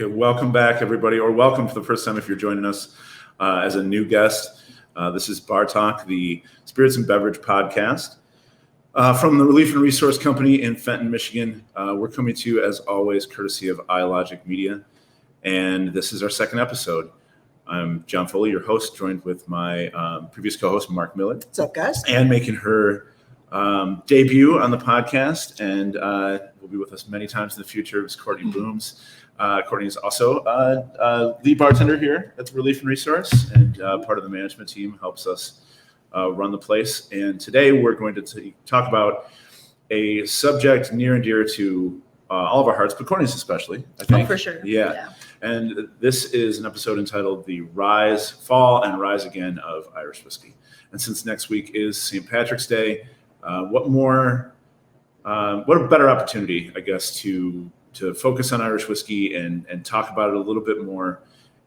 Okay, welcome back, everybody, or welcome for the first time if you're joining us as a new guest. This is Bar Talk, the Spirits and Beverage podcast from the Relief and Resource Company in Fenton, Michigan. We're coming to you, as always, courtesy of iLogic Media, and this is our second episode. I'm John Foley, your host, joined with my previous co-host, Mark Miller. What's up, guys? And making her debut on the podcast, and will be with us many times in the future, is Courtney Booms. Courtney is also the bartender here at the Relief and Resource, and part of the management team, helps us run the place. And today we're going to talk about a subject near and dear to all of our hearts, but Courtney's especially, I think. Oh, for sure. Yeah. And this is an episode entitled The Rise, Fall, and Rise Again of Irish Whiskey. And since next week is St. Patrick's Day, what a better opportunity, I guess, to focus on Irish whiskey and talk about it a little bit more.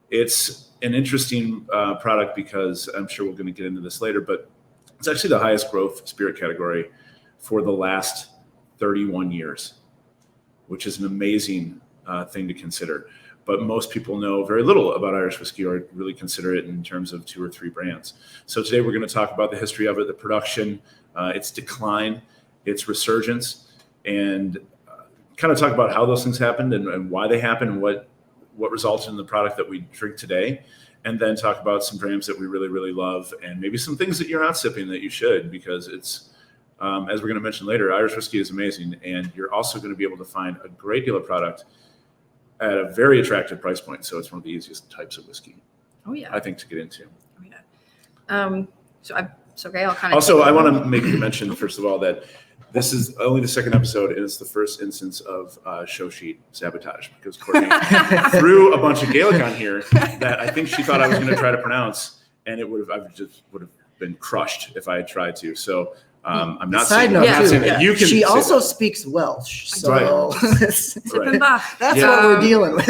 It's an interesting product because I'm sure we're going to get into this later, but it's actually the highest growth spirit category for the last 31 years, which is an amazing thing to consider. But most people know very little about Irish whiskey or really consider it in terms of 2 or 3 brands. So today we're going to talk about the history of it, the production, its decline, its resurgence, and kind of talk about how those things happened and why they happened and what resulted in the product that we drink today. And then talk about some brands that we really, really love and maybe some things that you're not sipping that you should, because it's, as we're going to mention later, Irish whiskey is amazing. And you're also going to be able to find a great deal of product at a very attractive price point. So it's one of the easiest types of whiskey, I think, to get into. I'll kind of. Also, I want to make a mention, first of all, that this is only the second episode, and it's the first instance of show sheet sabotage, because Courtney threw a bunch of Gaelic on here that I think she thought I was going to try to pronounce, and I would have been crushed if I had tried to. So I'm not saying that you can. She also speaks Welsh, so that's what we're dealing with.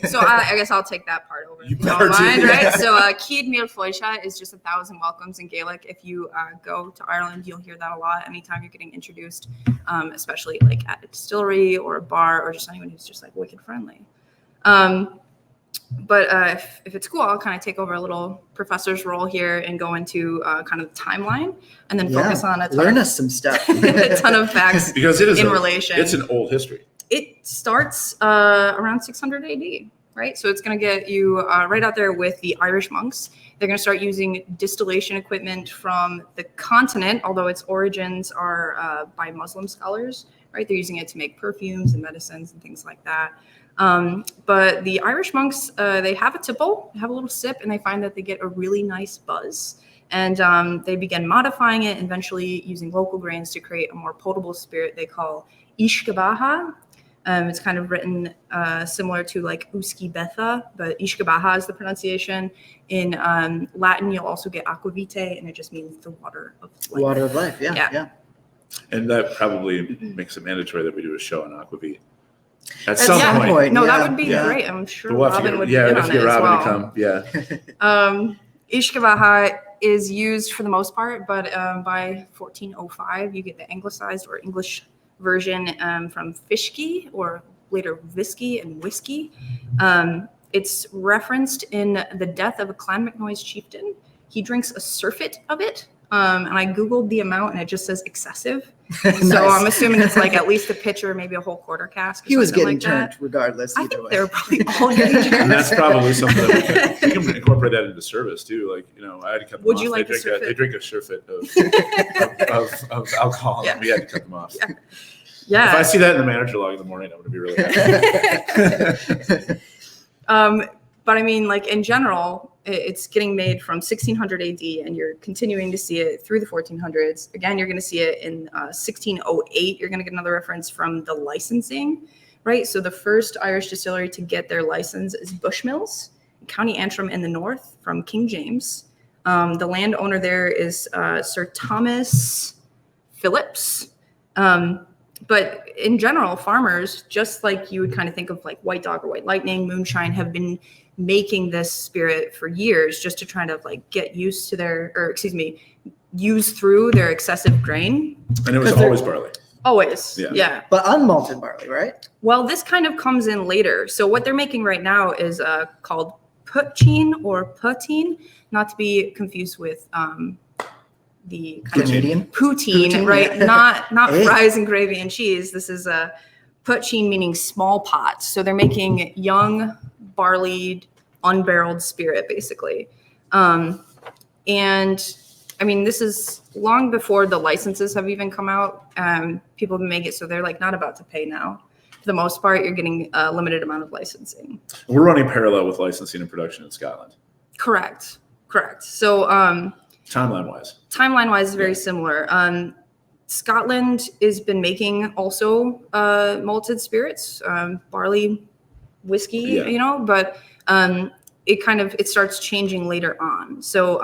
So I guess I'll take that part over. You don't mind, right? So Cíd Míle Foilse is just 1,000 welcomes in Gaelic. If you go to Ireland, you'll hear that a lot anytime you're getting introduced, especially like at a distillery or a bar or just anyone who's just like wicked friendly. But if it's cool, I'll kind of take over a little professor's role here and go into kind of the timeline and then focus on learn us some stuff. A ton of facts because it is relation. It's an old history. It starts around 600 AD, right? So it's going to get you right out there with the Irish monks. They're going to start using distillation equipment from the continent, although its origins are by Muslim scholars, right? They're using it to make perfumes and medicines and things like that. But the Irish monks, they have a tipple, they have a little sip, and they find that they get a really nice buzz. And they begin modifying it, eventually using local grains to create a more potable spirit they call Ishkabaha. It's kind of written similar to like Uski Betha, but Ishkabaha is the pronunciation. In Latin, you'll also get aquavitae, and it just means the water of life. Water of life, yeah. And that probably makes it mandatory that we do a show on aquavit. At some point. No, that would be great. I'm sure Robin would be in on it as Robin well. to come. Ishkabaha is used for the most part, but by 1405, you get the anglicized or English version from Fishki, or later Visky and Whiskey. It's referenced in the death of a Clonmacnoise chieftain. He drinks a surfeit of it, and I Googled the amount, and it just says excessive. Nice. So I'm assuming it's like at least a pitcher, maybe a whole quarter cask. He was getting like turned that. regardless. I think they're probably all getting turned. And that's probably something that we can incorporate that into service too. Like, I had to cut them off. Would you like they drink a surfeit of alcohol, and we had to cut them off. Yeah. If I see that in the manager log in the morning, I'm going to be really happy. But I mean, like in general, it's getting made from 1600 AD, and you're continuing to see it through the 1400s. Again, you're going to see it in 1608. You're going to get another reference from the licensing, right? So the first Irish distillery to get their license is Bushmills, County Antrim in the north, from King James. The landowner there is Sir Thomas Phillips. But in general, farmers, just like you would kind of think of like White Dog or White Lightning, moonshine, have been making this spirit for years just to try to like get used to use through their excessive grain. And it was always barley. Always. Yeah. But unmalted barley, right? Well, this kind of comes in later. So what they're making right now is called poutine or poutine, not to be confused with the kind Canadian? of poutine, right? Not Hey. fries and gravy and cheese. This is a poutine, meaning small pots. So they're making young barleyed, unbarreled spirit, basically. And I mean, this is long before the licenses have even come out. People make it so they're like not about to pay now. For the most part, you're getting a limited amount of licensing. We're running parallel with licensing and production in Scotland. Correct. So timeline-wise, is very similar. Scotland has been making also malted spirits, barley, whiskey, but it starts changing later on. So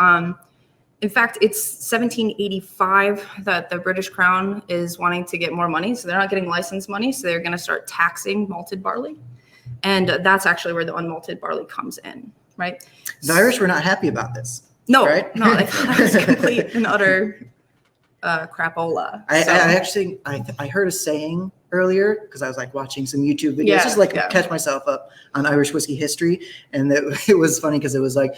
in fact, it's 1785 that the British Crown is wanting to get more money. So they're not getting license money. So they're going to start taxing malted barley. And that's actually where the unmalted barley comes in, right? The Irish were not happy about this. No, right? No, that's complete and utter crapola. I heard a saying earlier because I was like watching some YouTube videos, catch myself up on Irish whiskey history. And it was funny because it was like,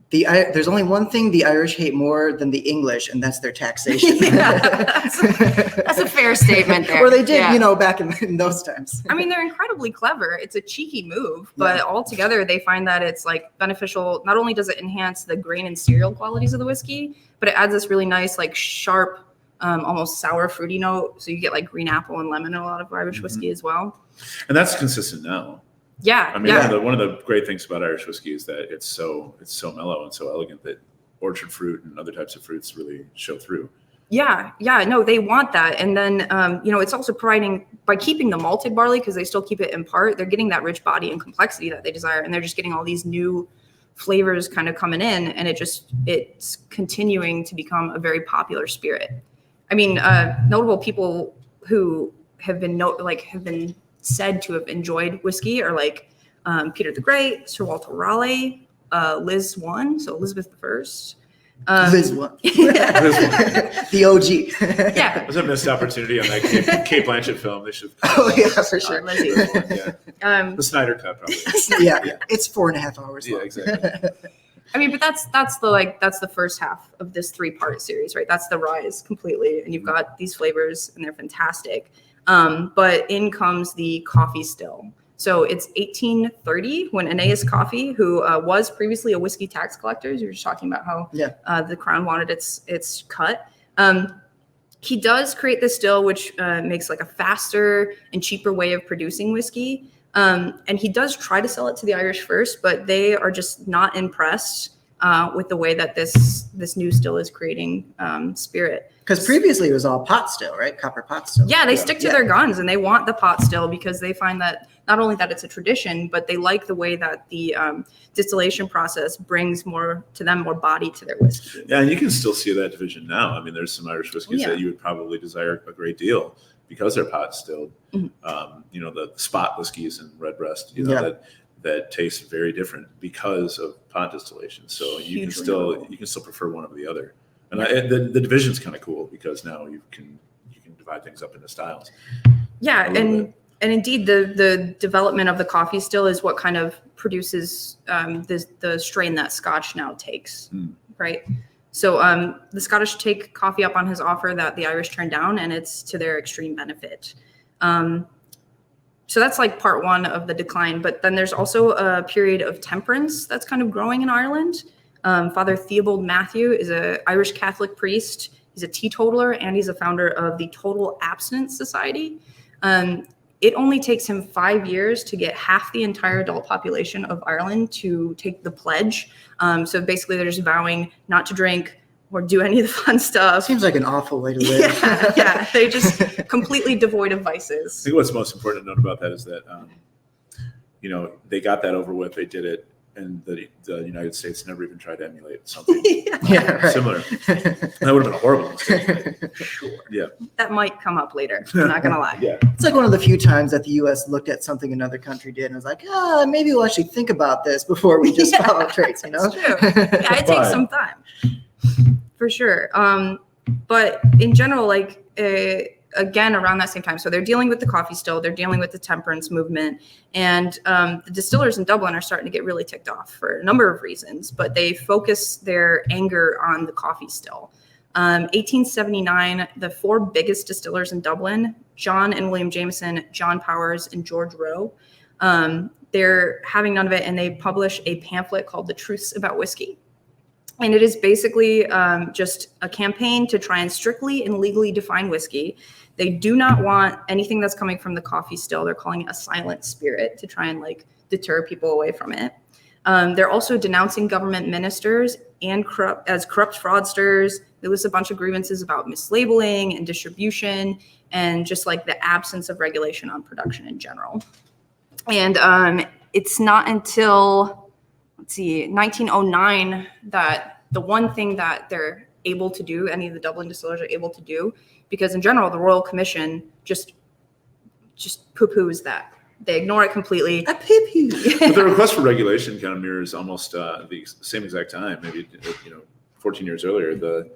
there's only one thing the Irish hate more than the English, and that's their taxation. That's a fair statement there. Or they did, back in those times. I mean, they're incredibly clever. It's a cheeky move, but altogether they find that it's like beneficial. Not only does it enhance the grain and cereal qualities of the whiskey, but it adds this really nice, like sharp, almost sour fruity note. So you get like green apple and lemon in a lot of Irish whiskey as well. And that's consistent now. Yeah. I mean, one of the great things about Irish whiskey is that it's so mellow and so elegant that orchard fruit and other types of fruits really show through. Yeah. No, they want that. And then, it's also providing, by keeping the malted barley, because they still keep it in part, they're getting that rich body and complexity that they desire. And they're just getting all these new flavors kind of coming in. And it's continuing to become a very popular spirit. I mean, notable people who have been said to have enjoyed whiskey are like Peter the Great, Sir Walter Raleigh, Liz I, so Elizabeth I. Liz I. The OG. Yeah. It was a missed opportunity on that Kate Blanchett film. They should. Oh yeah, for sure. Lizzie. The Snyder Cut, probably. Yeah. It's 4.5 hours long. Yeah, exactly. I mean, but that's the first half of this 3-part series, right? That's the rise completely, and you've got these flavors, and they're fantastic. But in comes the coffee still. So it's 1830 when Aeneas Coffey, who was previously a whiskey tax collector, you were just talking about how the crown wanted its cut. He does create this still, which makes like a faster and cheaper way of producing whiskey. And he does try to sell it to the Irish first, but they are just not impressed with the way that this new still is creating spirit. Because previously it was all pot still, right? Copper pot still. Yeah, they stick to their guns and they want the pot still because they find that not only that it's a tradition, but they like the way that the distillation process brings more body to their whiskey. Yeah, and you can still see that division now. I mean, there's some Irish whiskeys that you would probably desire a great deal because they're pot stilled. Mm-hmm. The spot whiskeys and Redbreast, that taste very different because of pot distillation. So you can still prefer one over the other. And the division's kind of cool because now you can divide things up into styles. Yeah, and indeed the development of the coffee still is what kind of produces the strain that Scotch now takes, right? So the Scottish take coffee up on his offer that the Irish turn down, and it's to their extreme benefit. So that's like part one of the decline. But then there's also a period of temperance that's kind of growing in Ireland. Father Theobald Matthew is an Irish Catholic priest. He's a teetotaler, and he's a founder of the Total Abstinence Society. It only takes him 5 years to get half the entire adult population of Ireland to take the pledge. So basically, they're just vowing not to drink or do any of the fun stuff. Seems like an awful way to live. Yeah, they just completely devoid of vices. I think what's most important to note about that is that, they got that over with. They did it. And the United States never even tried to emulate something similar. That would have been a horrible mistake. Sure. Yeah. That might come up later. I'm not going to lie. Yeah. It's like one of the few times that the U.S. looked at something another country did and was like, maybe we'll actually think about this before we just follow traits, It's true. Yeah, it takes some time. For sure. But in general, like again around that same time. So they're dealing with the coffee still, they're dealing with the temperance movement, and the distillers in Dublin are starting to get really ticked off for a number of reasons, but they focus their anger on the coffee still. 1879, the 4 biggest distillers in Dublin, John and William Jameson, John Powers, and George Rowe, they're having none of it, and they publish a pamphlet called The Truths About Whiskey. And it is basically just a campaign to try and strictly and legally define whiskey. They do not want anything that's coming from the coffee still. They're calling it a silent spirit to try and like deter people away from it. They're also denouncing government ministers and corrupt fraudsters. They list a bunch of grievances about mislabeling and distribution and just like the absence of regulation on production in general. And it's not until, 1909 that the one thing that they're able to do, any of the Dublin distillers are able to do, because in general, the Royal Commission just poo-poos that. They ignore it completely. A poo-poo. But the request for regulation kind of mirrors almost the same exact time, maybe 14 years earlier, the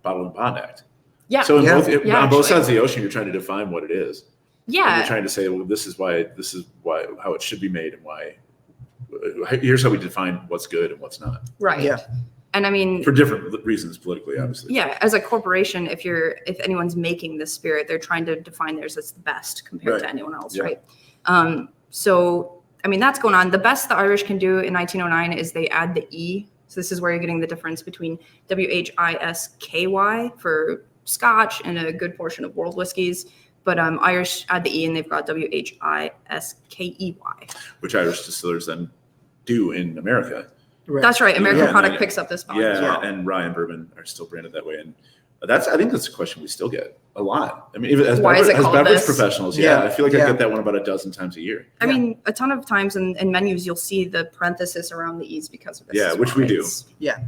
Bottle and Bond Act. Yeah. So on both sides of actually. the ocean, you're trying to define what it is. Yeah. And you're trying to say, well, this is why how it should be made, and why. Here's how we define what's good and what's not. Right. Yeah. And I mean, for different reasons politically, obviously. Yeah, as a corporation, if anyone's making this spirit, they're trying to define theirs as the best compared to anyone else, right? So I mean, that's going on. The best the Irish can do in 1909 is they add the E. So this is where you're getting the difference between WHISKY for Scotch and a good portion of world whiskeys. But Irish add the E, and they've got WHISKEY. Which Irish distillers then do in America. Right. That's right. American product picks up this spot. Yeah, as well. and rye and bourbon are still branded that way. And I think that's a question we still get a lot. I mean, even as beverage professionals, I feel like I get that one about a dozen times a year. I mean, a ton of times in menus, you'll see the parenthesis around the E's because of this. Yeah, which we do. Yeah.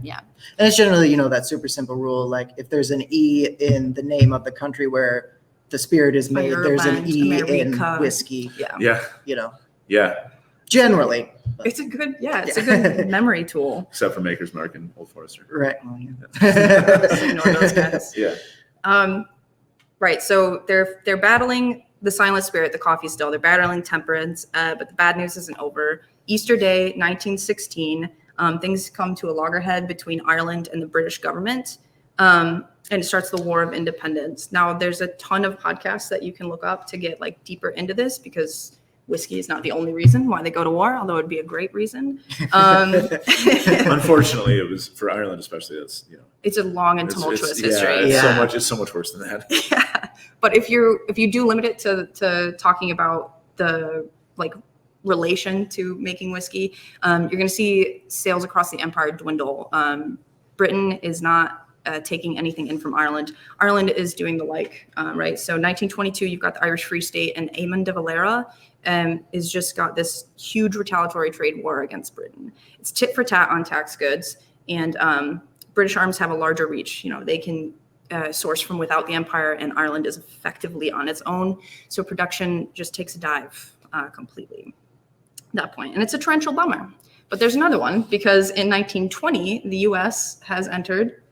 And it's generally, that super simple rule. Like if there's an E in the name of the country where the spirit is made, there's an E in whiskey. Yeah. Yeah. Generally. It's a good memory tool. Except for Maker's Mark and Old Forester. Right. Ignore those guys. Yeah. Right. So they're battling the silent spirit, the coffee still. They're battling temperance, but the bad news isn't over. Easter Day, 1916, things come to a loggerhead between Ireland and the British government. And it starts the War of Independence. Now, there's a ton of podcasts that you can look up to get like deeper into this, because whiskey is not the only reason why they go to war, although it'd be a great reason. Unfortunately, it was for Ireland, especially. It's a long and tumultuous history. It's so much worse than that. Yeah, but if you do limit it to talking about the like relation to making whiskey, you're going to see sales across the empire dwindle. Britain is not taking anything in from Ireland. Ireland is doing the like, right? So 1922, you've got the Irish Free State, and Eamon de Valera is just got this huge retaliatory trade war against Britain. It's tit for tat on tax goods, and British arms have a larger reach. They can source from without the empire, and Ireland is effectively on its own. So production just takes a dive completely at that point. And it's a torrential bummer. But there's another one, because in 1920, the U.S. has entered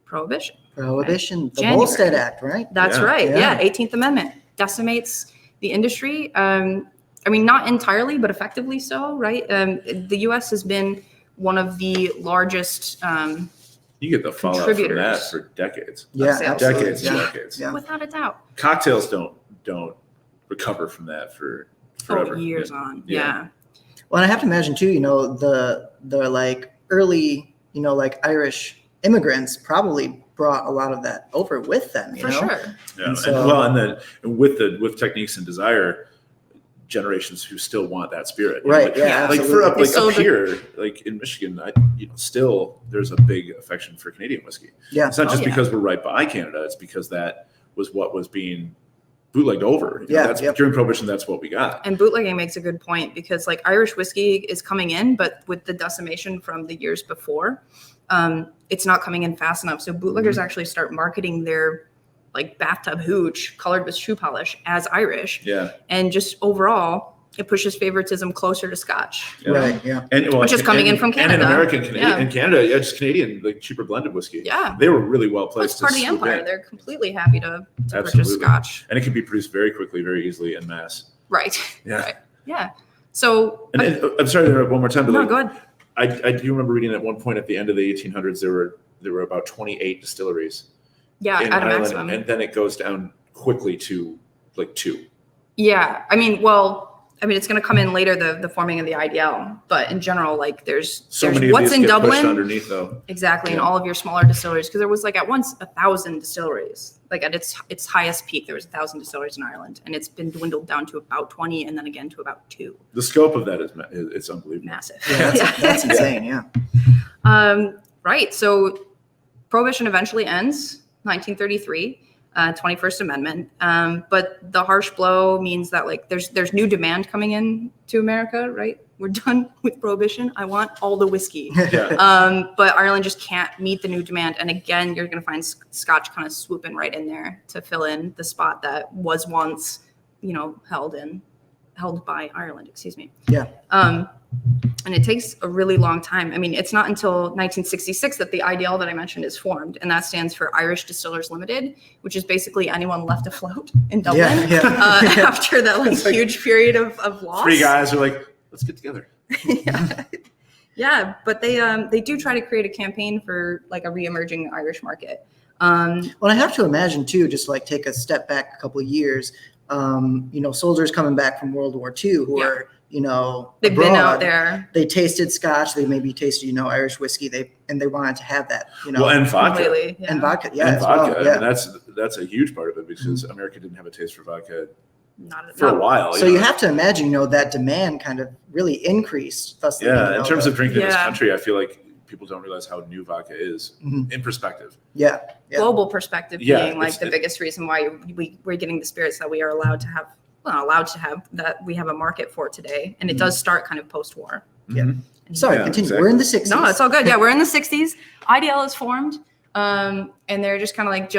Prohibition. Right? The Volstead Act, right? That's right. Yeah. 18th Amendment decimates the industry. I mean, not entirely, but effectively so, right? The U.S. has been one of the largest you get the fallout from that for decades. Yeah, decades. Yeah. Without a doubt. Cocktails don't recover from that for forever. Years on. Yeah. Well, and I have to imagine too, the like early, like Irish immigrants probably brought a lot of that over with them, For sure. Yeah. And with techniques and desire, generations who still want that spirit. Right. Like up here, like in Michigan, still there's a big affection for Canadian whiskey. Yeah. It's not just because we're right by Canada. It's because that was what was being bootlegged over. During Prohibition, that's what we got. And bootlegging makes a good point, because like Irish whiskey is coming in, but with the decimation from the years before, it's not coming in fast enough. So bootleggers actually start marketing their like bathtub hooch colored with shoe polish as Irish. Yeah. And just overall, it pushes favoritism closer to Scotch. Yeah. Right. Yeah. And Which is coming in from Canada. And in American, Yeah. in Canada, just Canadian, like cheaper blended whiskey. Yeah. They were really well Well, placed. it's part of the swoop empire. in. They're completely happy to purchase Absolutely. Scotch. And it can be produced very quickly, very easily en masse. Right. Yeah. Right. Yeah. So And I'm sorry to interrupt one more time, but no, like, go ahead. I do remember reading at one point at the end of the 1800s, there were about 28 distilleries Yeah, in at a Ireland, maximum. and then it goes down quickly to like 2. Yeah. It's going to come in later, the forming of the IDL, but in general, like there's Many of what's these in get pushed Dublin underneath though. exactly, and Yeah. all of your smaller distilleries, because there was like at once 1,000 distilleries. Like at its highest peak, there was 1,000 distilleries in Ireland, and it's been dwindled down to about 20, and then again to about 2. The scope of that it's unbelievable. Massive. Yeah, that's insane. Yeah. Right. So Prohibition eventually ends, 1933. 21st Amendment. But the harsh blow means that like there's new demand coming in to America, right? We're done with Prohibition. I want all the whiskey. Yeah. But Ireland just can't meet the new demand. And again, you're going to find Scotch kind of swooping right in there to fill in the spot that was once, held by Ireland, excuse me. Yeah. And it takes a really long time. I mean, it's not until 1966 that the IDL that I mentioned is formed, and that stands for Irish Distillers Limited, which is basically anyone left afloat in Dublin after that huge period of loss. 3 guys are like, let's get together. Yeah, but they do try to create a campaign for like a re-emerging Irish market. Well, I have to imagine too, just like take a step back a couple of years, soldiers coming back from World War II who are, they've abroad, been out there. They tasted Scotch, they maybe tasted, Irish whiskey, they wanted to have that, Well, and vodka. Completely, yeah. And vodka, yeah. And as vodka. well, yeah. I mean, that's a huge part of it because America didn't have a taste for vodka Not for a while. So you have to imagine, that demand kind of really increased. Thus, in terms of drinking in this Yeah. country, I feel like people don't realize how new vodka is in perspective. Yeah. Global perspective Yeah, being like the biggest reason why we're getting the spirits that we are allowed to have, that we have a market for today. And it does start kind of post-war. Yeah. Sorry, Yeah, continue. exactly. We're in the 60s. No, it's all good. Yeah, we're in the 60s. IDL is formed, and they're just kind of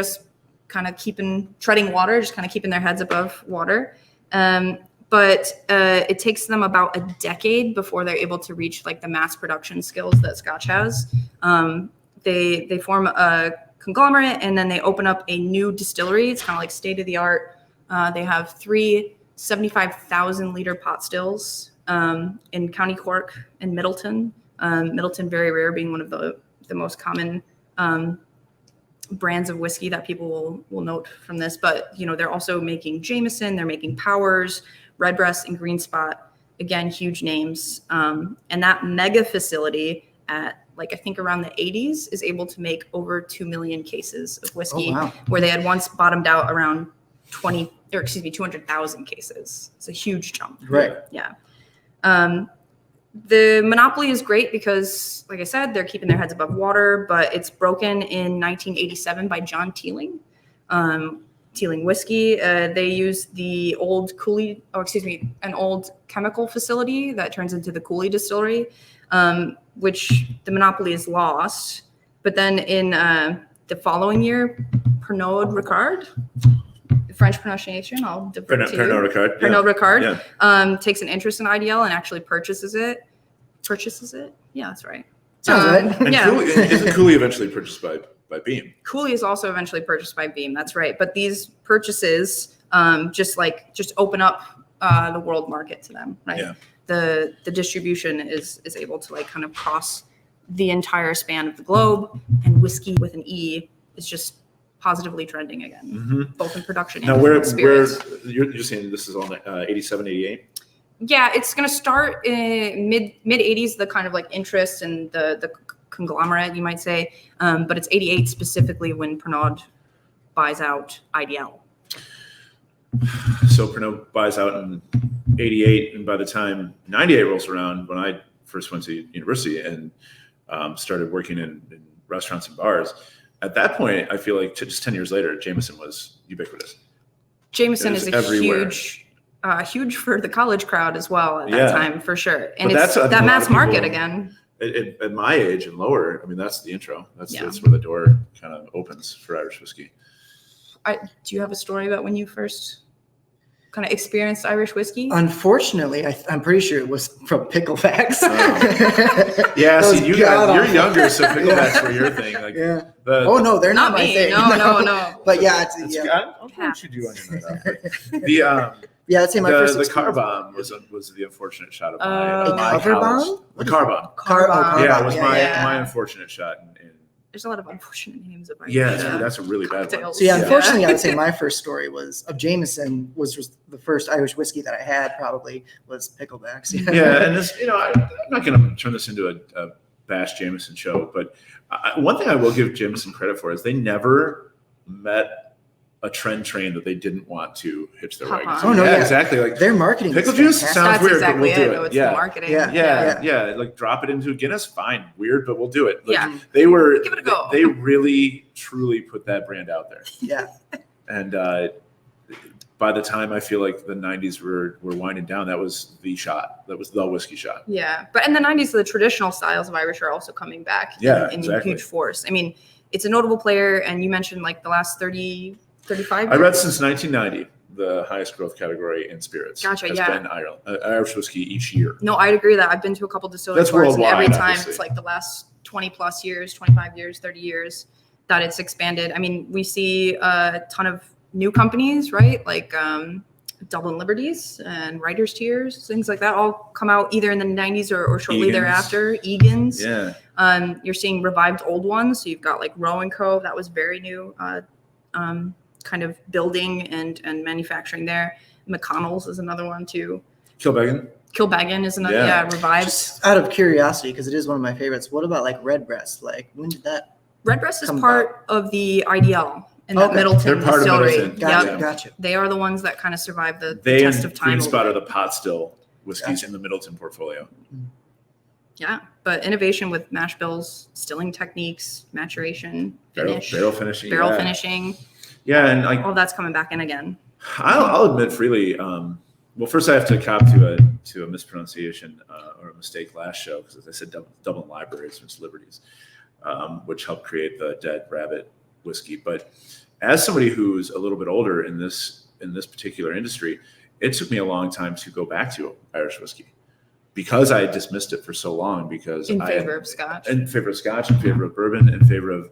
treading water, just kind of keeping their heads above water. But it takes them about a decade before they're able to reach like the mass production skills that Scotch has. They form a conglomerate, and then they open up a new distillery. It's kind of like state of the art. They have 3 75,000 liter pot stills in County Cork and Middleton. Middleton, very rare, being one of the most common brands of whiskey that people will note from this. But they're also making Jameson, they're making Powers, Redbreast, and Green Spot. Again, huge names. And that mega facility at I think around the 80s is able to make over 2 million cases of whiskey, where they had once bottomed out around 200,000 cases. It's a huge jump. Right. Yeah. The monopoly is great because, like I said, they're keeping their heads above water, but it's broken in 1987 by John Teeling. Teeling whiskey. They use the old an old chemical facility that turns into the Cooley distillery, which the monopoly is lost. But then in the following year, Pernod Ricard, French pronunciation, I'll defer to you. Pernod Ricard. Pernod Ricard Yeah. takes an interest in IDL and actually purchases it. Yeah, that's right. Sounds right. And isn't Cooley eventually purchased by Beam? Cooley is also eventually purchased by Beam. That's right. But these purchases just open up the world market to them, right? Yeah. The distribution is able to kind of cross the entire span of the globe, and whiskey with an E is just positively trending again, both in production and in spirits. You're saying this is on 87, 88? Yeah, it's going to start in mid 80s, the kind of interest and the conglomerate, you might say. But it's 88 specifically when Pernod buys out IDL. So Pernod buys out in 88, and by the time 98 rolls around, when I first went to university and started working in restaurants and bars, at that point, I feel like just 10 years later, Jameson was ubiquitous. Jameson is everywhere. Huge for the college crowd as well at that time, for sure. And but it's that mass market again. At my age and lower, I mean, that's the intro. That's where the door kind of opens for Irish whiskey. Do you have a story about when you first kind of experienced Irish whiskey? Unfortunately, I'm pretty sure it was from picklebacks. Yeah, so you're younger, so picklebacks were your thing. Like, yeah. Oh no, they're not my me. thing. No. But yeah, I don't know what you do on your night out. Yeah, I'd say my first. The car bomb was the unfortunate shot of my cover college. bomb? The car bomb. Car bomb. Yeah, it was my unfortunate shot. There's a lot of unfortunate names of Irish. Yeah, that's a really bad one. cocktails. So yeah, unfortunately, I would say my first story was of Jameson, was the first Irish whiskey that I had. Probably was picklebacks. Yeah, and this, I'm not going to turn this into a bash Jameson show, but one thing I will give Jameson credit for is they never met a trend train that they didn't want to hitch their wagon. Oh no, yeah, exactly. Like their marketing. Pickle juice sounds That's weird, exactly but we'll do it. It's the marketing. Yeah. Like drop it into Guinness, fine. Weird, but we'll do it. Like, yeah. They were. Give it a go. They really, truly put that brand out there. Yeah. And by the time I feel like the 90s were winding down, that was the shot. That was the whiskey shot. Yeah, but in the 90s, the traditional styles of Irish are also coming back in huge force. I mean, it's a notable player, and you mentioned like the last 35 years? I read since 1990, the highest growth category in spirits has been Irish whiskey each year. No, I'd agree that I've been to a couple distillery tours, and every time it's like the last 20 plus years, 25 years, 30 years that it's expanded. I mean, we see a ton of new companies, right? Like Dublin Liberties and Writer's Tears, things like that all come out either in the 90s or shortly thereafter. Egan's. Yeah. You're seeing revived old ones. So you've got like Roe & Co. That was very new. Kind of building and manufacturing there. McConnell's is another one too. Kilbeggan is another, revived. Just out of curiosity, because it is one of my favorites, what about like Redbreast? Like, when did that? Redbreast is part of the IDL in that Middleton They're distillery. Of Middleton. Gotcha. They are the ones that kind of survived the they test of time. Green Spot are the pot still whiskeys in the Middleton portfolio. Yeah, but innovation with mash bills, stilling techniques, maturation, finish, barrel finishing. Finishing. Yeah, and like all that's coming back in again. I'll admit freely. Well, first I have to cop to a mispronunciation or a mistake last show, because as I said, Dublin Libraries was Liberties, which helped create the Dead Rabbit whiskey. But as somebody who's a little bit older in this particular industry, it took me a long time to go back to Irish whiskey, because I had dismissed it for so long. Because in favor of Scotch, in favor of bourbon, in favor of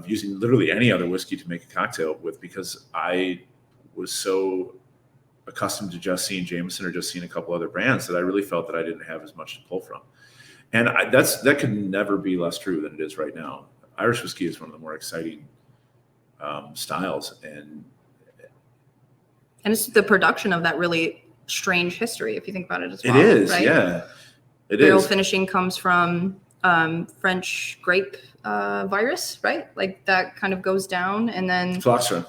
using literally any other whiskey to make a cocktail with, because I was so accustomed to just seeing Jameson or just seeing a couple other brands that I really felt that I didn't have as much to pull from. And that could never be less true than it is right now. Irish whiskey is one of the more exciting styles, and it's the production of that really strange history, if you think about it as well. It is, right? yeah. Barrel finishing comes from French grape virus, right? Like that kind of goes down, and then Phylloxera.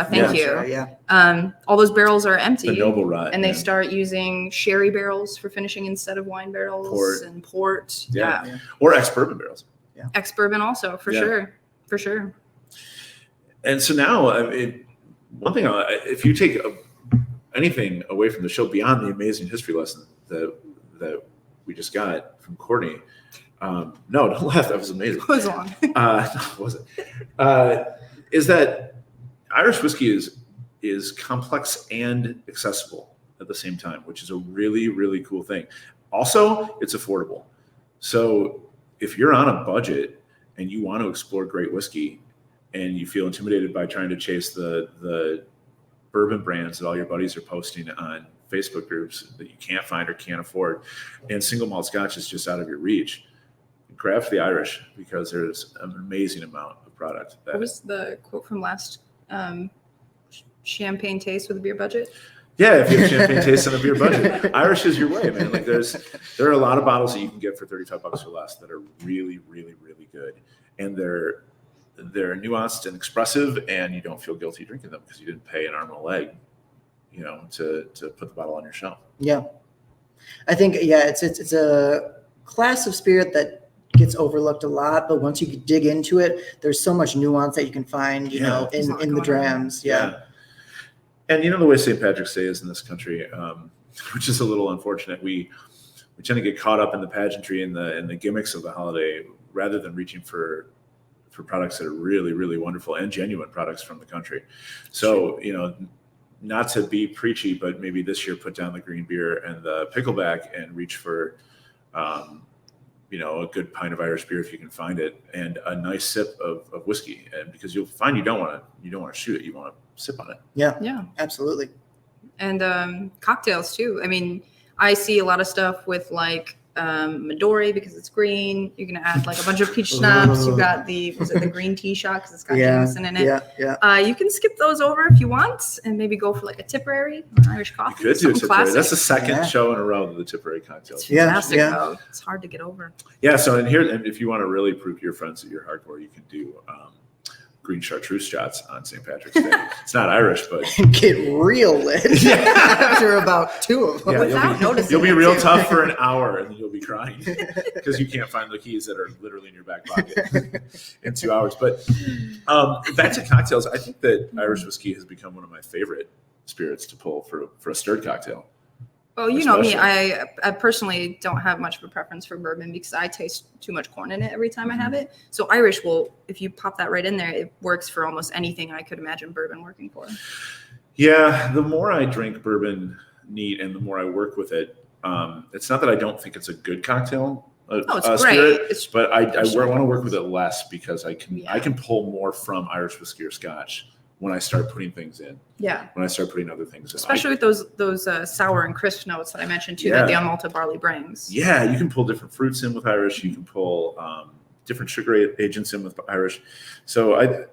Thank you. Yeah. All those barrels are empty. The noble rot, and they start using sherry barrels for finishing instead of wine barrels and port. Yeah. Or ex-bourbon barrels. Yeah. Ex-bourbon also, for sure. And so now, one thing, if you take anything away from the show beyond the amazing history lesson that we just got from Courtney. No, don't laugh. That was amazing. It was long. Was it? Is that Irish whiskey is complex and accessible at the same time, which is a really, really cool thing. Also, it's affordable. So if you're on a budget and you want to explore great whiskey and you feel intimidated by trying to chase the bourbon brands that all your buddies are posting on Facebook groups that you can't find or can't afford, and single malt Scotch is just out of your reach, grab for the Irish, because there's an amazing amount of product. What was the quote from last? Champagne taste with a beer budget? Yeah, if you have champagne taste on a beer budget, Irish is your way, man. Like there are a lot of bottles that you can get for $35 or less that are really, really, really good, and they're nuanced and expressive, and you don't feel guilty drinking them because you didn't pay an arm and a leg, to put the bottle on your shelf. Yeah, I think it's a class of spirit that gets overlooked a lot, but once you dig into it, there's so much nuance that you can find, in the drams. Yeah. And the way St. Patrick's Day is in this country, which is a little unfortunate. We tend to get caught up in the pageantry and the gimmicks of the holiday rather than reaching for products that are really, really wonderful and genuine products from the country. So, not to be preachy, but maybe this year put down the green beer and the pickleback and reach for, a good pint of Irish beer if you can find it, and a nice sip of whiskey. And because you'll find you don't want to shoot it, you want to sip on it. Yeah, absolutely. And cocktails too. I mean, I see a lot of stuff with like Midori because it's green. You're gonna add like a bunch of peach schnapps. You got the green tea shot because it's got Jameson in it. Yeah. You can skip those over if you want, and maybe go for like a Tipperary Irish coffee. You could do Tipperary. That's the second show in a row of the Tipperary cocktail. It's fantastic though. It's hard to get over. Yeah. So and if you want to really prove to your friends that you're hardcore, you can do green chartreuse shots on St. Patrick's Day. It's not Irish, but get real lit after about 2 of them. Yeah, without noticing. You'll be real tough for an hour, and then you'll be crying because you can't find the keys that are literally in your back pocket in 2 hours. But back to cocktails, I think that Irish whiskey has become one of my favorite spirits to pull for a stirred cocktail. Well, you know me, I personally don't have much of a preference for bourbon because I taste too much corn in it every time I have it. So Irish if you pop that right in there, it works for almost anything I could imagine bourbon working for. Yeah, the more I drink bourbon neat and the more I work with it, it's not that I don't think it's a good cocktail. It's spirit, but I want to work with it less because I can pull more from Irish whiskey or Scotch when I start putting things in. Yeah. When I start putting other things in. Especially with those sour and crisp notes that I mentioned too, that the unmalted barley brings. Yeah, you can pull different fruits in with Irish. You can pull different sugar agents in with Irish. So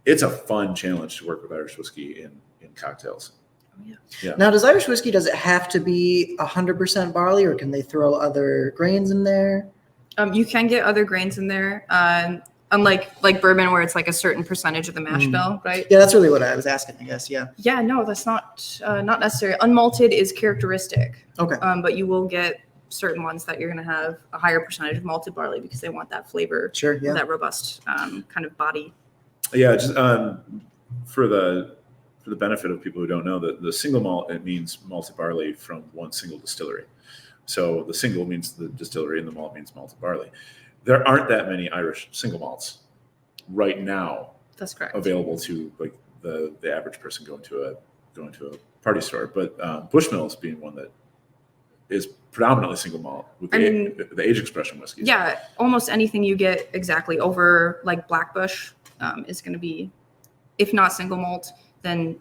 it's a fun challenge to work with Irish whiskey in cocktails. Yeah. Now, does Irish whiskey, does it have to be 100% barley, or can they throw other grains in there? You can get other grains in there. Unlike like bourbon, where it's like a certain percentage of the mash bill, right? Yeah, that's really what I was asking, I guess. Yeah. Yeah, no, that's not necessary. Unmalted is characteristic. Okay. But you will get certain ones that you're going to have a higher percentage of malted barley because they want that flavor, that robust kind of body. Yeah, just for the benefit of people who don't know, the single malt, it means malted barley from one single distillery. So the single means the distillery, and the malt means malted barley. There aren't that many Irish single malts right now. That's correct. Available to like the average person going to a party store, but Bushmills being one that is predominantly single malt with the age expression whiskey. Yeah, almost anything you get exactly over like Blackbush is going to be, if not single malt, then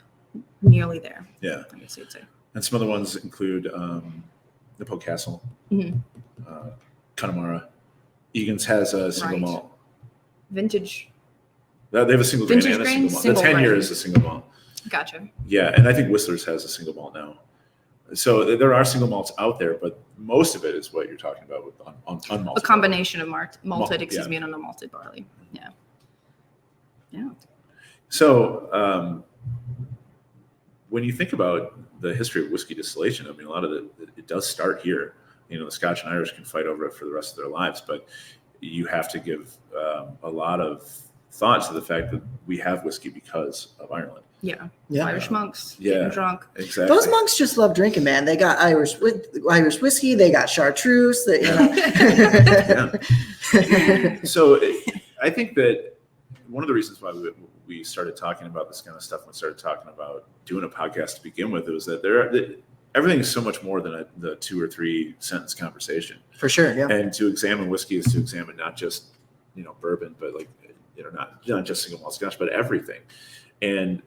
nearly there. Yeah, I guess you'd say. And some other ones include the Castle, Connemara. Egan's has a single malt. Vintage. They have a single grain and a single malt. The 10-year is a single malt. Gotcha. Yeah, and I think Whistler's has a single malt now. So there are single malts out there, but most of it is what you're talking about with unmalted. A combination of malted, and unmalted barley. Yeah. Yeah. So when you think about the history of whiskey distillation, I mean, a lot of it does start here. The Scotch and Irish can fight over it for the rest of their lives, but you have to give a lot of thought to the fact that we have whiskey because of Ireland. Yeah. Irish monks. Yeah. Drunk. Exactly. Those monks just love drinking, man. They got Irish whiskey. They got chartreuse. So I think that one of the reasons why we started talking about this kind of stuff, and we started talking about doing a podcast to begin with, it was that everything is so much more than the 2 or 3 sentence conversation. For sure, yeah. And to examine whiskey is to examine not just bourbon, but not just single malt Scotch, but everything. And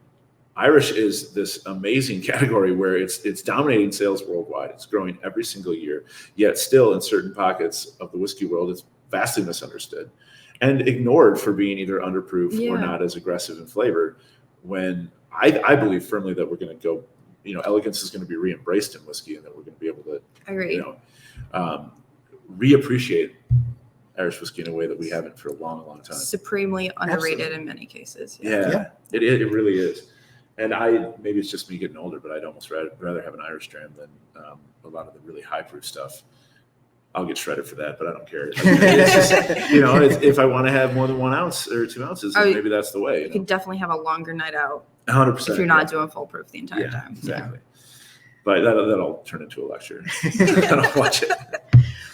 Irish is this amazing category where it's dominating sales worldwide. It's growing every single year, yet still in certain pockets of the whiskey world, it's vastly misunderstood and ignored for being either underproof or not as aggressive in flavor. When I believe firmly that we're going to go. Elegance is going to be re-embraced in whiskey, and that we're going to be able to, reappreciate Irish whiskey in a way that we haven't for a long, long time. Supremely underrated in many cases. Yeah. It really is. And maybe it's just me getting older, but I'd almost rather have an Irish dram than a lot of the really high proof stuff. I'll get shredded for that, but I don't care. It's just, if I want to have more than 1 ounce or 2 ounces, then maybe that's the way. You can definitely have a longer night out. 100%. If you're not doing full proof the entire time. Exactly. But that'll turn into a lecture. I don't watch it.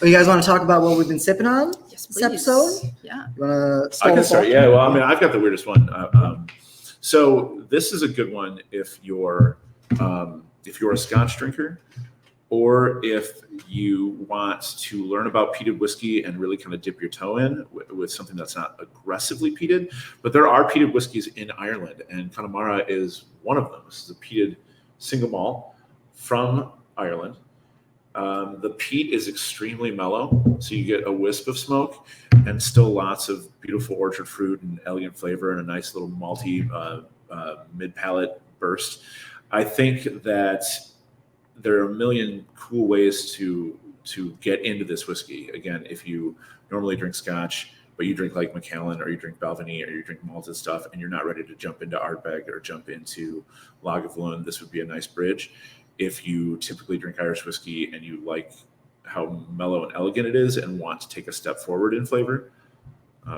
Well, you guys want to talk about what we've been sipping on? Yes, please. This episode? Yeah. You want to I can start. Yeah. Well, I mean, I've got the weirdest one. So this is a good one if you're if you're a Scotch drinker, or if you want to learn about peated whiskey and really kind of dip your toe in with something that's not aggressively peated. But there are peated whiskeys in Ireland, and Connemara is one of them. This is a peated single malt from Ireland. The peat is extremely mellow, so you get a wisp of smoke and still lots of beautiful orchard fruit and elegant flavor and a nice little malty mid-palate burst. I think that there are a million cool ways to get into this whiskey. Again, if you normally drink Scotch, but you drink like Macallan or you drink Balvenie or you drink malted stuff and you're not ready to jump into Ardbeg or jump into Lagavulin, this would be a nice bridge. If you typically drink Irish whiskey and you like how mellow and elegant it is and want to take a step forward in flavor,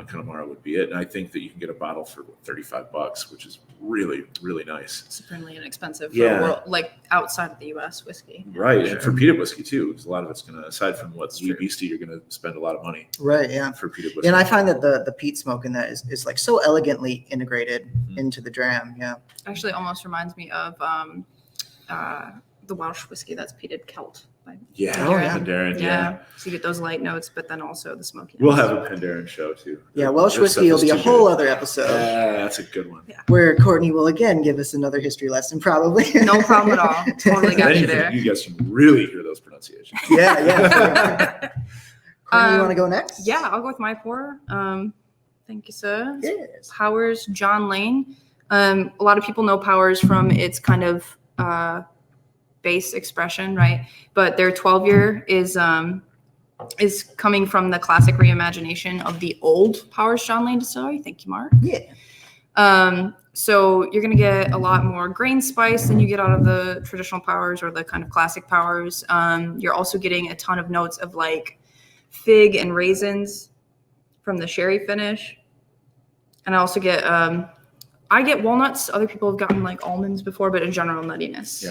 Connemara would be it. And I think that you can get a bottle for $35, which is really, really nice. Supremely inexpensive for a world, like outside of the U.S. whiskey. Right, and for peated whiskey too, because a lot of it's going to, aside from what's Wee Beastie, you're going to spend a lot of money. Right, yeah. For peated whiskey. And I find that the peat smoke in that is like so elegantly integrated into the dram, yeah. Actually almost reminds me of the Welsh whiskey that's peated Celt. Penderyn. Yeah. So you get those light notes, but then also the smoky. We'll have a Penderyn show too. Yeah, Welsh whiskey will be a whole other episode. That's a good one. Yeah. Where Courtney will again give us another history lesson, probably. No problem at all. Totally got you there. You guys can really hear those pronunciations. Yeah. Courtney, you want to go next? Yeah, I'll go with my pour. Thank you, sir. Yes. Powers John Lane. A lot of people know Powers from its kind of base expression, right? But their 12-year is coming from the classic reimagination of the old Powers John Lane distillery. Thank you, Mark. Yeah. So you're going to get a lot more grain spice than you get out of the traditional Powers or the kind of classic Powers. You're also getting a ton of notes of like fig and raisins from the sherry finish. And I also get I get walnuts. Other people have gotten like almonds before, but in general nuttiness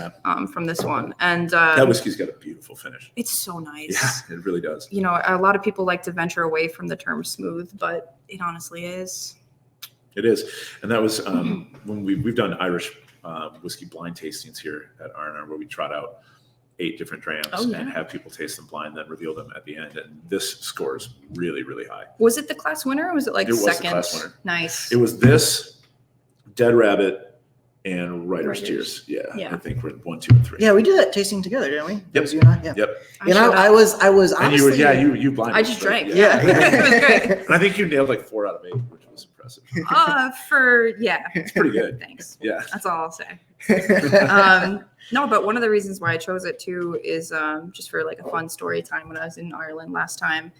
from this one. And that whiskey's got a beautiful finish. It's so nice. Yeah, it really does. You know, a lot of people like to venture away from the term smooth, but it honestly is. It is. And that was when we've done Irish whiskey blind tastings here at R&R, where we trot out 8 different drams and have people taste them blind, then reveal them at the end. And this scores really, really high. Was it the class winner or was it like second? It was the class winner. Nice. It was this, Dead Rabbit, and Writer's Tears. Yeah. I think we're 1, 2, and 3. Yeah, we did that tasting together, didn't we? Yep. That was you and I? Yeah. Yep. And I was honestly. And you blinded. I just drank. Yeah. It was great. And I think you nailed like 4 out of 8, which was impressive. It's pretty good. Thanks. Yeah. That's all I'll say. No, but one of the reasons why I chose it too is just for like a fun story time when I was in Ireland last time.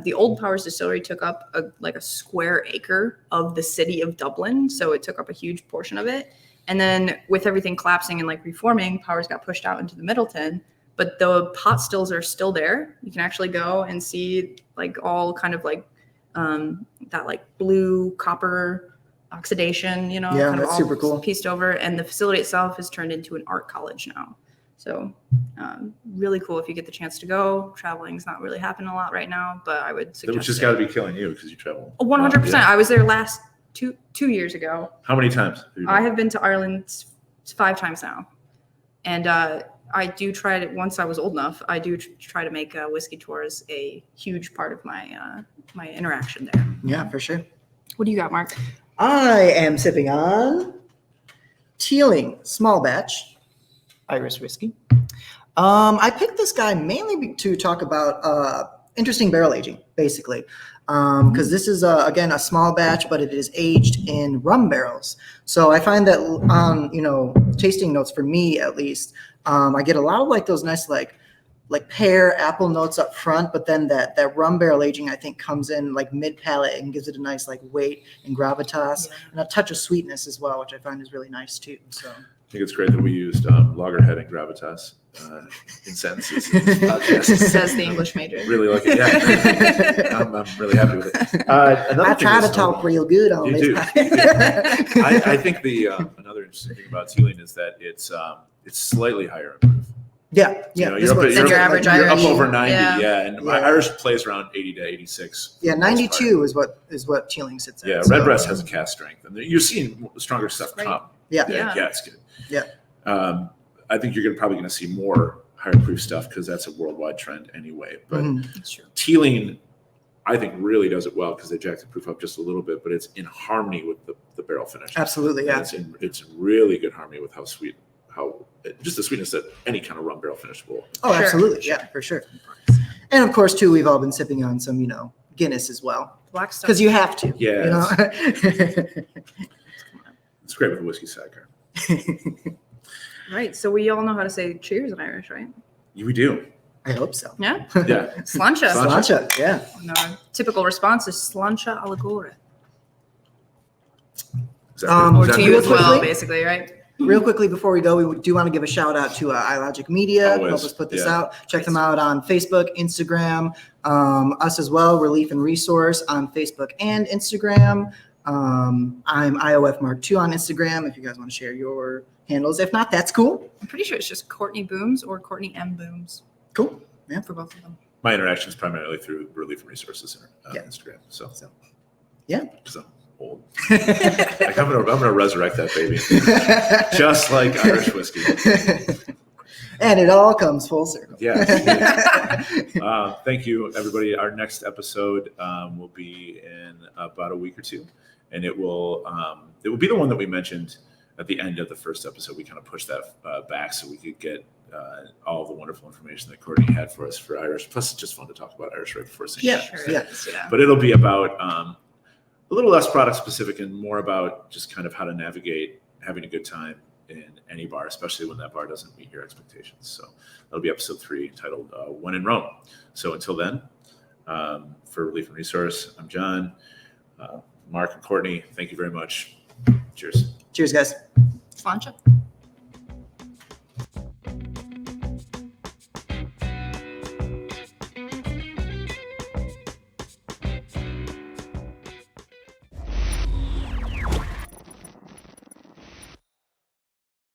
The old Powers distillery took up a square acre of the city of Dublin. So it took up a huge portion of it. And then with everything collapsing and like reforming, Powers got pushed out into the Middleton, but the pot stills are still there. You can actually go and see like all kind of like that like blue copper oxidation, you know, kind that's of all super cool. Pieced over. And the facility itself has turned into an art college now. So really cool if you get the chance to go. Traveling's not really happening a lot right now, but I would suggest Which has got to be killing you because you travel. 100%. I was there last two years ago. How many times? I have been to Ireland 5 times now. And I do try to, once I was old enough, I do try to make whiskey tours a huge part of my my interaction there. Yeah, for sure. What do you got, Mark? I am sipping on Teeling Small Batch Irish whiskey. I picked this guy mainly to talk about interesting barrel aging, basically, because this is again a small batch, but it is aged in rum barrels. So I find that tasting notes for me at least, I get a lot of like those nice like pear apple notes up front, but then that rum barrel aging I think comes in like mid palate and gives it a nice like weight and gravitas and a touch of sweetness as well, which I find is really nice too. So I think it's great that we used Loggerhead and Gravitas in sentences. Says the English major. Really like it. Yeah, I'm really happy with it. I try to talk real good on this. I think the another interesting thing about Teeling is that it's slightly higher in proof. Yeah. You're your average You're Irish. up over 90, and my Irish plays around 80 to 86. Yeah, 92 is what Teeling sits at. Yeah, Redbreast has a cast strength, and you're seeing stronger stuff come. Yeah, it's good. Yeah. I think you're probably going to see more higher proof stuff because that's a worldwide trend anyway. But That's true. Teeling, I think, really does it well because they jack the proof up just a little bit, but it's in harmony with the barrel finish. Absolutely, yeah. It's really good harmony with just the sweetness that any kind of rum barrel finish will. Oh, absolutely, yeah, for sure. And of course, too, we've all been sipping on some, Guinness as well. Black stuff. Because you have to. Yeah. It's great with a whiskey sidecar. Right. So we all know how to say cheers in Irish, right? We do. I hope so. Yeah. Yeah. Slainte. Slainte, yeah. And our typical response is Slainte alla gore. Or to you as well, basically, right? Real quickly before we go, we do want to give a shout out to iLogic Media. Always. Help us put this out. Check them out on Facebook, Instagram, us as well, Relief and Resource on Facebook and Instagram. I'm IOF Mark 2 on Instagram if you guys want to share your handles. If not, that's cool. I'm pretty sure it's just Courtney Booms or Courtney M. Booms. Cool. Yeah. For both of them. My interactions primarily through Relief and Resources Instagram. So yeah. Because I'm old. Like I'm gonna resurrect that baby. Just like Irish whiskey. And it all comes full circle. Yes. Thank you, everybody. Our next episode will be in about a week or two, and it will be the one that we mentioned at the end of the first episode. We kind of pushed that back so we could get all the wonderful information that Courtney had for us for Irish. Plus, it's just fun to talk about Irish right before St. Yeah. But it'll be about a little less product specific and more about just kind of how to navigate having a good time in any bar, especially when that bar doesn't meet your expectations. So that'll be episode 3 titled When in Rome. So until then, for Relief and Resource, I'm John, Mark and Courtney. Thank you very much. Cheers. Cheers, guys. Slainte.